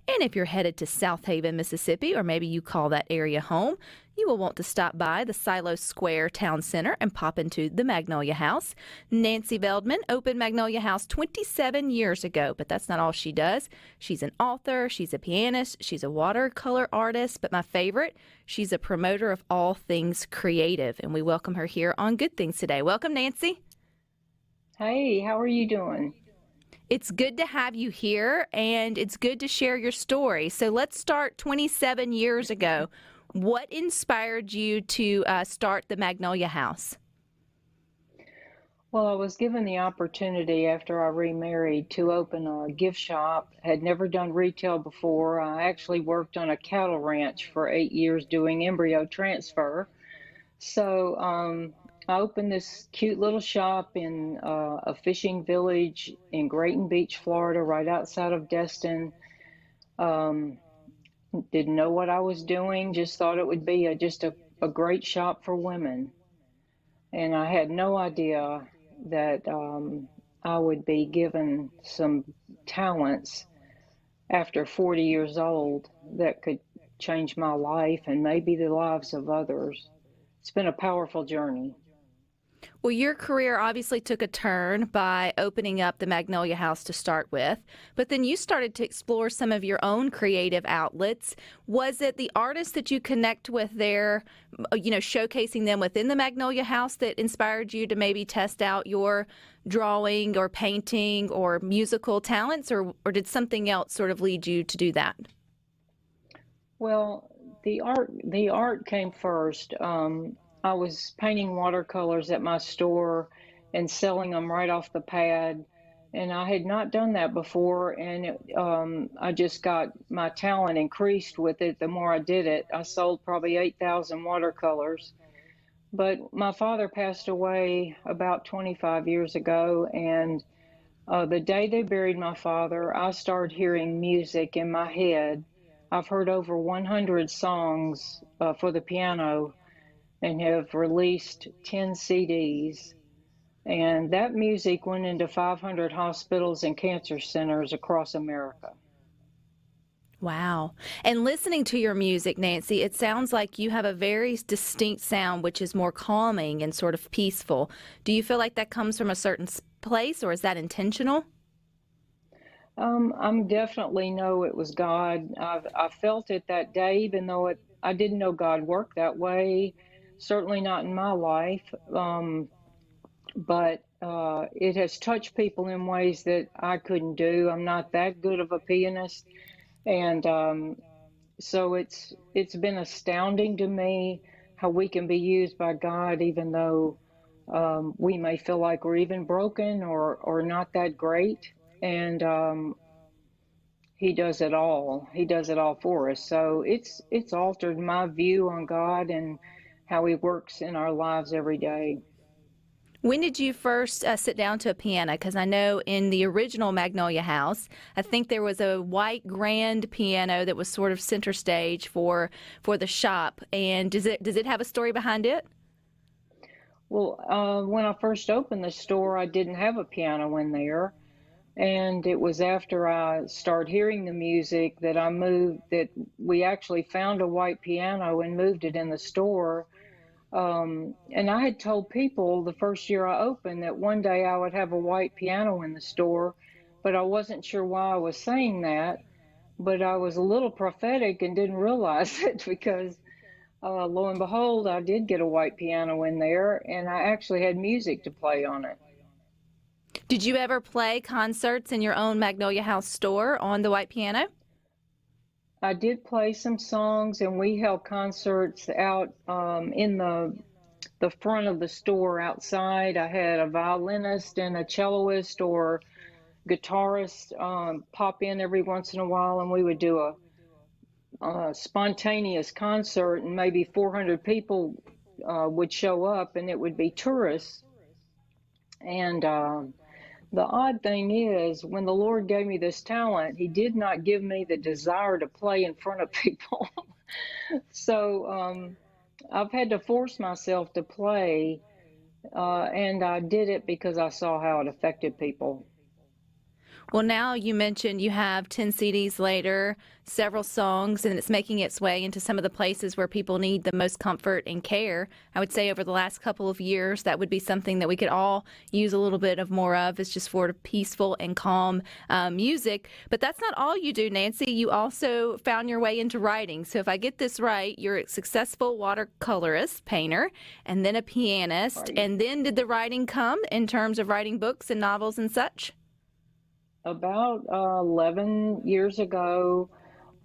And if you're headed to South Haven, Mississippi, or maybe you call that area home, you will want to stop by the Silo Square Town Center and pop into the Magnolia House. Nancy Veldman opened Magnolia House 27 years ago, but that's not all she does. She's an author, she's a pianist, she's a watercolor artist, but my favorite, she's a promoter of all things creative, and we welcome her here on Good Things today. Welcome, Nancy. Hey, how are you doing? It's good to have you here, and it's good to share your story. So let's start 27 years ago. What inspired you to start the Magnolia House? Well, I was given the opportunity after I remarried to open a gift shop. Had never done retail before. I actually worked on a cattle ranch for 8 years doing embryo transfer. So I opened this cute little shop in a fishing village in Grayton Beach, Florida, right outside of Destin. Didn't know what I was doing, just thought it would be just a great shop for women. And I had no idea that I would be given some talents after 40 years old that could change my life and maybe the lives of others. It's been a powerful journey. Well, your career obviously took a turn by opening up the Magnolia House to start with, but then you started to explore some of your own creative outlets. Was it the artists that you connect with there, showcasing them within the Magnolia House that inspired you to maybe test out your drawing or painting or musical talents, or did something else sort of lead you to do that? Well, the art came first. I was painting watercolors at my store and selling them right off the pad. And I had not done that before. And I just got my talent increased with it. The more I did it, I sold probably 8,000 watercolors. But my father passed away about 25 years ago. And the day they buried my father, I started hearing music in my head. I've heard over 100 songs for the piano and have released 10 CDs. And that music went into 500 hospitals and cancer centers across America. Wow. And listening to your music, Nancy, it sounds like you have a very distinct sound, which is more calming and sort of peaceful. Do you feel like that comes from a certain place, or is that intentional? I'm definitely know it was God. I felt it that day, even though I didn't know God worked that way. Certainly not in my life, but it has touched people in ways that I couldn't do. I'm not that good of a pianist, and so it's been astounding to me how we can be used by God, even though we may feel like we're even broken or not that great, and He does it all. He does it all for us. So it's altered my view on God and how He works in our lives every day. When did you first sit down to a piano? Because I know in the original Magnolia House, I think there was a white grand piano that was sort of center stage for the shop. And does it have a story behind it? Well, when I first opened the store, I didn't have a piano in there. And it was after I started hearing the music that we actually found a white piano and moved it in the store. And I had told people the first year I opened that one day I would have a white piano in the store, but I wasn't sure why I was saying that. But I was a little prophetic and didn't realize it because lo and behold, I did get a white piano in there and I actually had music to play on it. Did you ever play concerts in your own Magnolia House store on the white piano? I did play some songs, and we held concerts out in the front of the store outside. I had a violinist and a celloist or guitarist pop in every once in a while, and we would do a spontaneous concert, and maybe 400 people would show up, and it would be tourists. And the odd thing is, when the Lord gave me this talent, He did not give me the desire to play in front of people. So I've had to force myself to play, and I did it because I saw how it affected people. Well, now you mentioned you have 10 CDs later, several songs, and it's making its way into some of the places where people need the most comfort and care. I would say over the last couple of years, that would be something that we could all use a little bit of more of. It's just for peaceful and calm music. But that's not all you do, Nancy. You also found your way into writing. So if I get this right, you're a successful watercolorist, painter, and then a pianist. Right. And then did the writing come in terms of writing books and novels and such? About 11 years ago,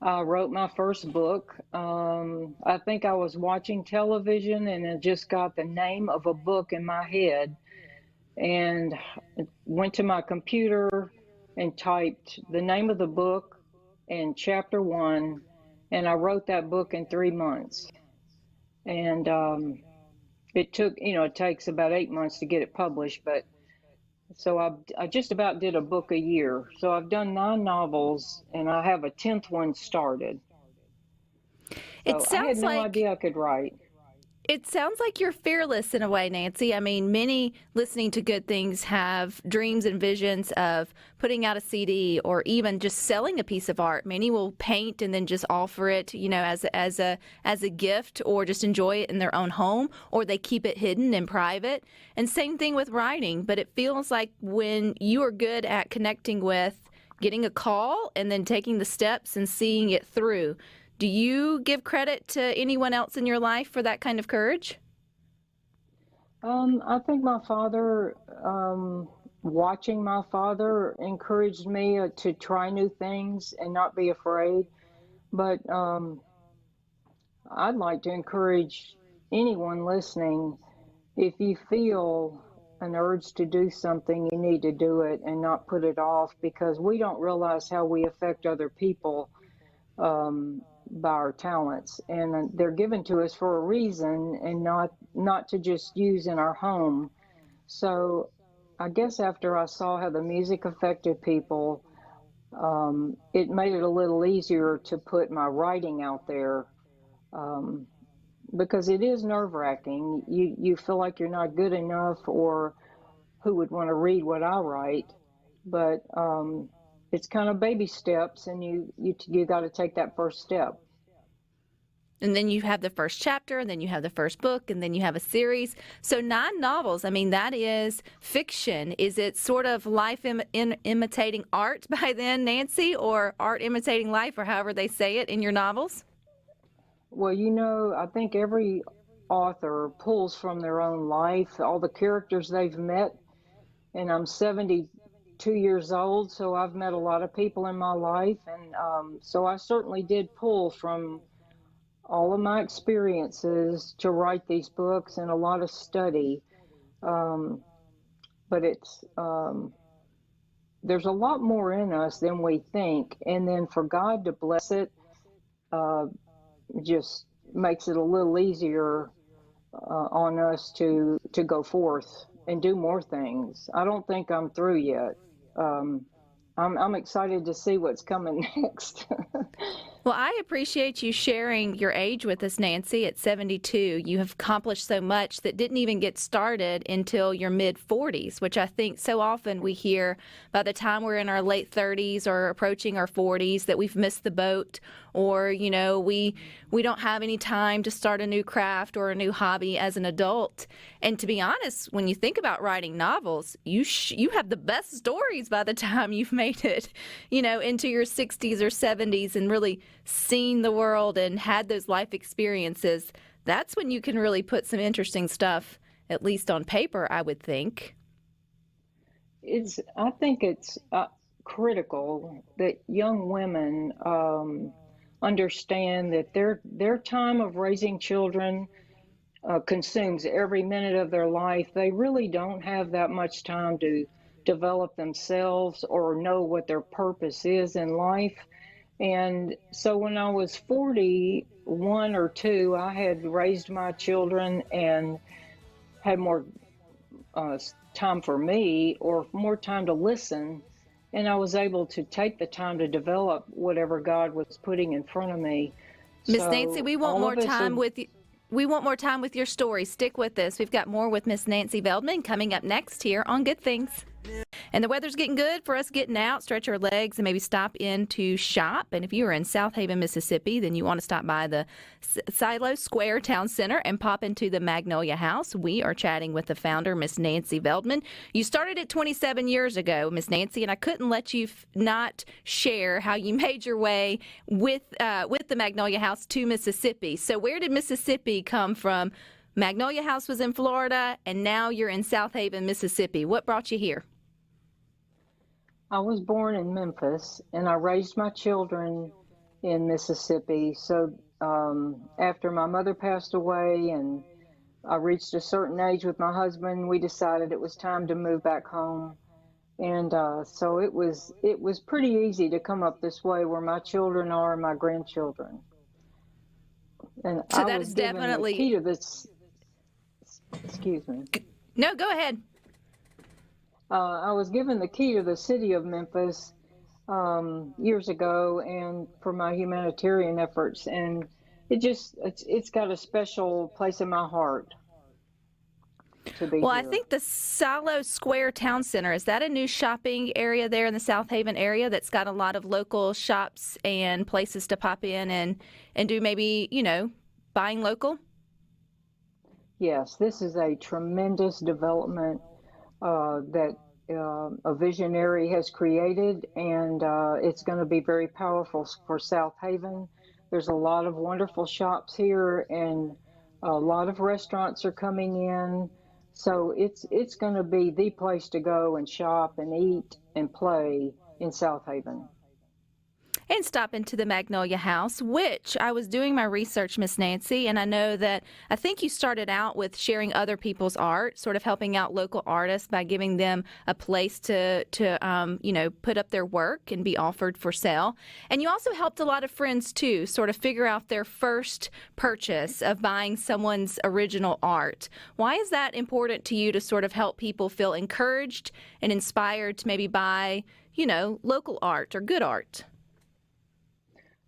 I wrote my first book. I think I was watching television and it just got the name of a book in my head, and went to my computer and typed the name of the book and chapter 1, and I wrote that book in 3 months. And it took, it takes about 8 months to get it published, but so I just about did a book a year. So I've done 9 novels, and I have a 10th one started. It So I had sounds no like idea I could write. It sounds like you're fearless in a way, Nancy. I mean, many listening to Good Things have dreams and visions of putting out a CD or even just selling a piece of art. Many will paint and then just offer it, as a gift, or just enjoy it in their own home, or they keep it hidden and private. And same thing with writing. But it feels like when you are good at connecting with getting a call and then taking the steps and seeing it through. Do you give credit to anyone else in your life for that kind of courage? I think my father, watching my father encouraged me to try new things and not be afraid. But I'd like to encourage anyone listening, if you feel an urge to do something, you need to do it and not put it off, because we don't realize how we affect other people. By our talents, and they're given to us for a reason, and not to just use in our home. So I guess after I saw how the music affected people, it made it a little easier to put my writing out there, because it is nerve-wracking. You feel like you're not good enough, or who would want to read what I write, but it's kind of baby steps, and you got to take that first step. And then you have the first chapter, and then you have the first book, and then you have a series. So 9 novels. I mean, that is fiction. Is it sort of life imitating art by then, Nancy, or art imitating life, or however they say it in your novels? Well, I think every author pulls from their own life, all the characters they've met, and I'm 72 years old, so I've met a lot of people in my life, and so I certainly did pull from all of my experiences to write these books, and a lot of study. But there's a lot more in us than we think, and then for God to bless it just makes it a little easier on us to go forth and do more things. I don't think I'm through yet. I'm excited to see what's coming next. Well, I appreciate you sharing your age with us, Nancy. At 72, you have accomplished so much that didn't even get started until your mid-40s, which I think so often we hear by the time we're in our late 30s or approaching our 40s that we've missed the boat, or, we don't have any time to start a new craft or a new hobby as an adult. And to be honest, when you think about writing novels, you have the best stories by the time you've made it, into your 60s or 70s and really seen the world and had those life experiences. That's when you can really put some interesting stuff, at least on paper, I would think. I think it's critical that young women understand that their time of raising children consumes every minute of their life. They really don't have that much time to develop themselves or know what their purpose is in life. And so when I was 41 or 2, I had raised my children and had more time for me, or more time to listen. And I was able to take the time to develop whatever God was putting in front of me. Miss So Nancy, we want all more of us time are- with you. We want more time with your story. Stick with us. We've got more with Miss Nancy Veldman coming up next here on Good Things. And the weather's getting good for us getting out, stretch our legs, and maybe stop in to shop. And if you are in South Haven, Mississippi, then you want to stop by the Silo Square Town Center and pop into the Magnolia House. We are chatting with the founder, Miss Nancy Veldman. You started it 27 years ago, Miss Nancy, and I couldn't let you not share how you made your way with the Magnolia House to Mississippi. So where did Mississippi come from? Magnolia House was in Florida, and now you're in South Haven, Mississippi. What brought you here? I was born in Memphis, and I raised my children in Mississippi. So after my mother passed away and I reached a certain age with my husband, we decided it was time to move back home. And so it was pretty easy to come up this way where my children are and my grandchildren. And so I that was is given definitely the key to this. Excuse me. No, go ahead. I was given the key to the city of Memphis years ago, and for my humanitarian efforts, and it's got a special place in my heart to be Well, here. I think the Silo Square Town Center, is that a new shopping area there in the South Haven area that's got a lot of local shops and places to pop in and do maybe, buying local? Yes, this is a tremendous development that a visionary has created, and it's going to be very powerful for South Haven. There's a lot of wonderful shops here, and a lot of restaurants are coming in. So it's going to be the place to go and shop and eat and play in South Haven. And stop into the Magnolia House, which I was doing my research, Miss Nancy, and I think you started out with sharing other people's art, sort of helping out local artists by giving them a place to put up their work and be offered for sale. And you also helped a lot of friends, too, sort of figure out their first purchase of buying someone's original art. Why is that important to you to sort of help people feel encouraged and inspired to maybe buy, local art or good art?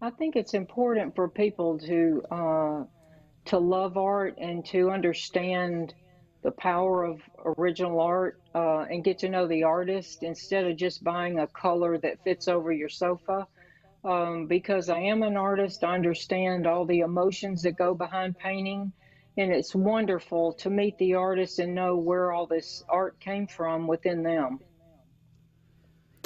I think it's important for people to love art and to understand the power of original art and get to know the artist instead of just buying a color that fits over your sofa. Because I am an artist, I understand all the emotions that go behind painting, and it's wonderful to meet the artist and know where all this art came from within them.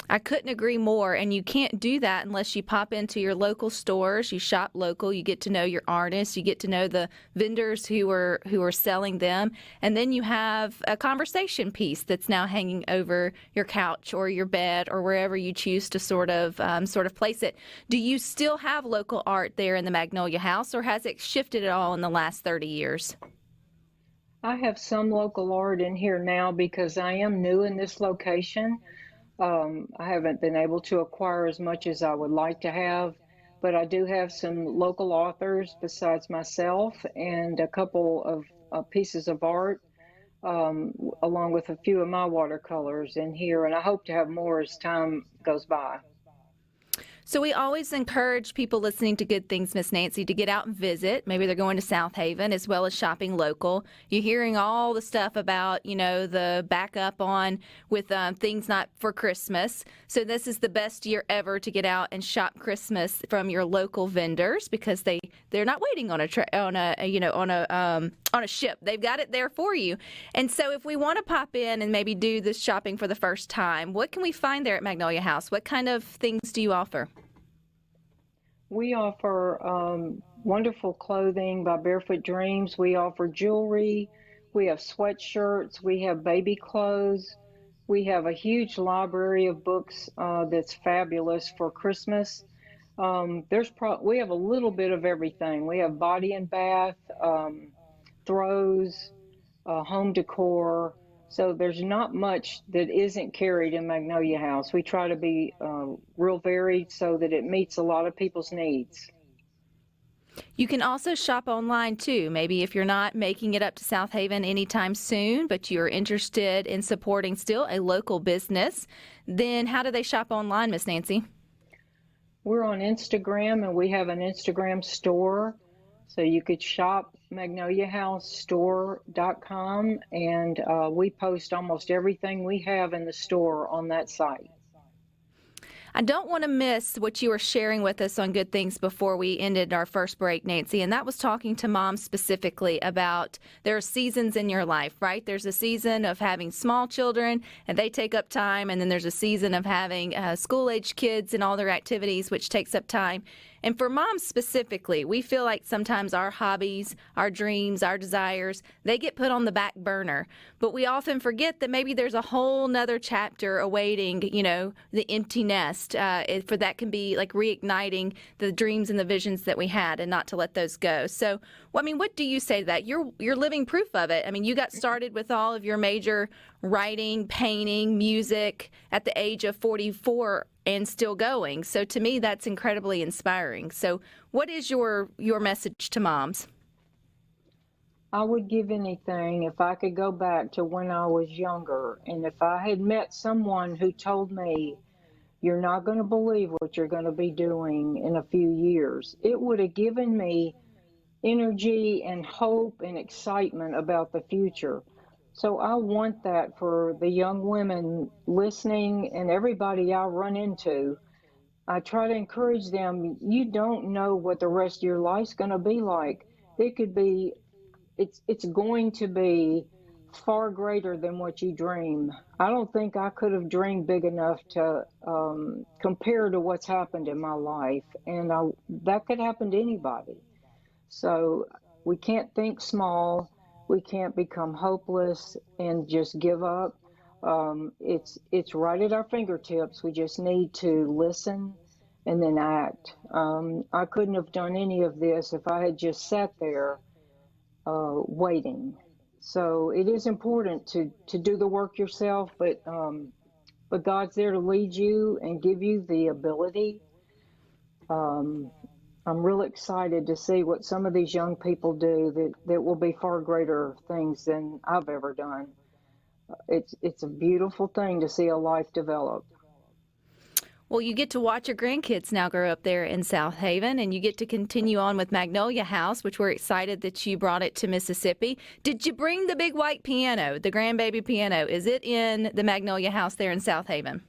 I couldn't agree more, and you can't do that unless you pop into your local stores, you shop local, you get to know your artists, you get to know the vendors who are selling them, and then you have a conversation piece that's now hanging over your couch or your bed or wherever you choose to sort of place it. Do you still have local art there in the Magnolia House, or has it shifted at all in the last 30 years? I have some local art in here now because I am new in this location. I haven't been able to acquire as much as I would like to have, but I do have some local authors besides myself and a couple of pieces of art, along with a few of my watercolors in here, and I hope to have more as time goes by. So we always encourage people listening to Good Things, Miss Nancy, to get out and visit. Maybe they're going to South Haven as well as shopping local. You're hearing all the stuff about, the backup on with things not for Christmas. So this is the best year ever to get out and shop Christmas from your local vendors because they're not waiting on a ship. They've got it there for you. And so if we want to pop in and maybe do this shopping for the first time, what can we find there at Magnolia House? What kind of things do you offer? We offer wonderful clothing by Barefoot Dreams. We offer jewelry. We have sweatshirts. We have baby clothes. We have a huge library of books that's fabulous for Christmas. We have a little bit of everything. We have body and bath, throws, home decor. So there's not much that isn't carried in Magnolia House. We try to be real varied so that it meets a lot of people's needs. You can also shop online, too. Maybe if you're not making it up to South Haven anytime soon, but you're interested in supporting still a local business, then how do they shop online, Miss Nancy? We're on Instagram, and we have an Instagram store. So you could shop magnoliahousestore.com, and we post almost everything we have in the store on that site. I don't want to miss what you were sharing with us on Good Things before we ended our first break, Nancy, and that was talking to moms specifically about there are seasons in your life, right? There's a season of having small children, and they take up time, and then there's a season of having school-age kids and all their activities, which takes up time. And for moms specifically, we feel like sometimes our hobbies, our dreams, our desires, they get put on the back burner. But we often forget that maybe there's a whole nother chapter awaiting, the empty nest. For that can be like reigniting the dreams and the visions that we had and not to let those go. So, what do you say to that? You're living proof of it. I mean, you got started with all of your major writing, painting, music at the age of 44 and still going. So to me, that's incredibly inspiring. So what is your message to moms? I would give anything if I could go back to when I was younger, and if I had met someone who told me, you're not going to believe what you're going to be doing in a few years, it would have given me energy and hope and excitement about the future. So I want that for the young women listening and everybody I run into. I try to encourage them, you don't know what the rest of your life's going to be like. It could be, it's going to be far greater than what you dream. I don't think I could have dreamed big enough to compare to what's happened in my life. And that could happen to anybody. So we can't think small. We can't become hopeless and just give up. It's right at our fingertips. We just need to listen and then act. I couldn't have done any of this if I had just sat there waiting. So it is important to do the work yourself, but God's there to lead you and give you the ability. I'm really excited to see what some of these young people do that will be far greater things than I've ever done. It's a beautiful thing to see a life develop. Well, you get to watch your grandkids now grow up there in South Haven, and you get to continue on with Magnolia House, which we're excited that you brought it to Mississippi. Did you bring the big white piano, the grandbaby piano? Is it in the Magnolia House there in South Haven?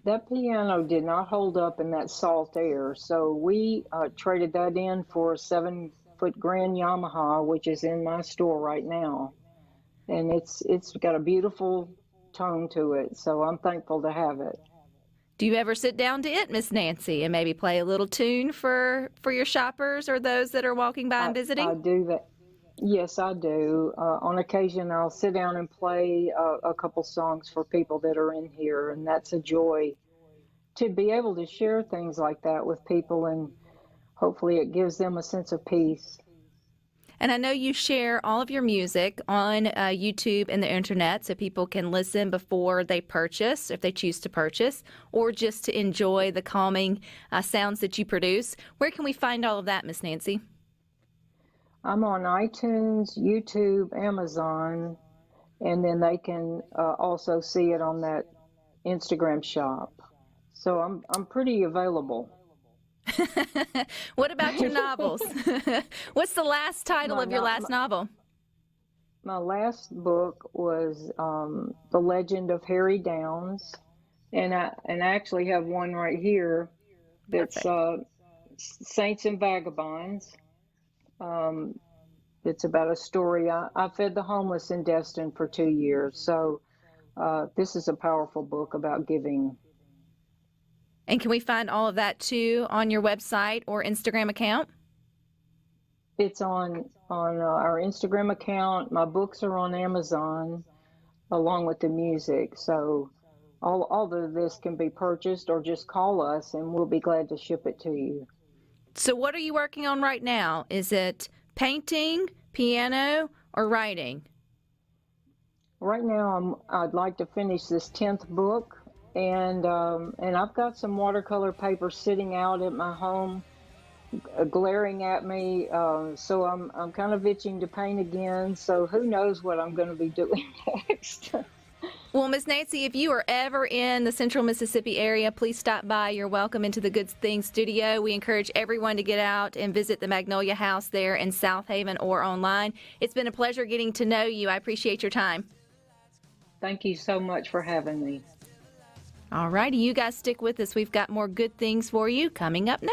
That piano did not hold up in that salt air, so we traded that in for a 7-foot grand Yamaha, which is in my store right now, and it's got a beautiful tone to it. So I'm thankful to have it. Do you ever sit down to it, Miss Nancy, and maybe play a little tune for your shoppers or those that are walking by and visiting? I do that. Yes, I do. On occasion, I'll sit down and play a couple songs for people that are in here, and that's a joy to be able to share things like that with people, and hopefully it gives them a sense of peace. And I know you share all of your music on YouTube and the internet so people can listen before they purchase, if they choose to purchase, or just to enjoy the calming sounds that you produce. Where can we find all of that, Miss Nancy? I'm on iTunes, YouTube, Amazon, and then they can also see it on that Instagram shop. So I'm pretty available. What about your novels? What's the last title of your last novel? My last book was The Legend of Harry Downs, and I actually have one right here that's Saints and Vagabonds. It's about a story. I fed the homeless in Destin for 2 years, so this is a powerful book about giving. And can we find all of that too on your website or Instagram account? It's on our Instagram account. My books are on Amazon along with the music. So all of this can be purchased, or just call us and we'll be glad to ship it to you. So what are you working on right now? Is it painting, piano, or writing? Right now I'd like to finish this 10th book. And I've got some watercolor paper sitting out at my home, glaring at me. So I'm kind of itching to paint again. So who knows what I'm going to be doing next? Well, Miss Nancy, if you are ever in the central Mississippi area, please stop by. You're welcome into the Good Things studio. We encourage everyone to get out and visit the Magnolia House there in South Haven or online. It's been a pleasure getting to know you. I appreciate your time. Thank you so much for having me. All righty, you guys stick with us. We've got more good things for you coming up next.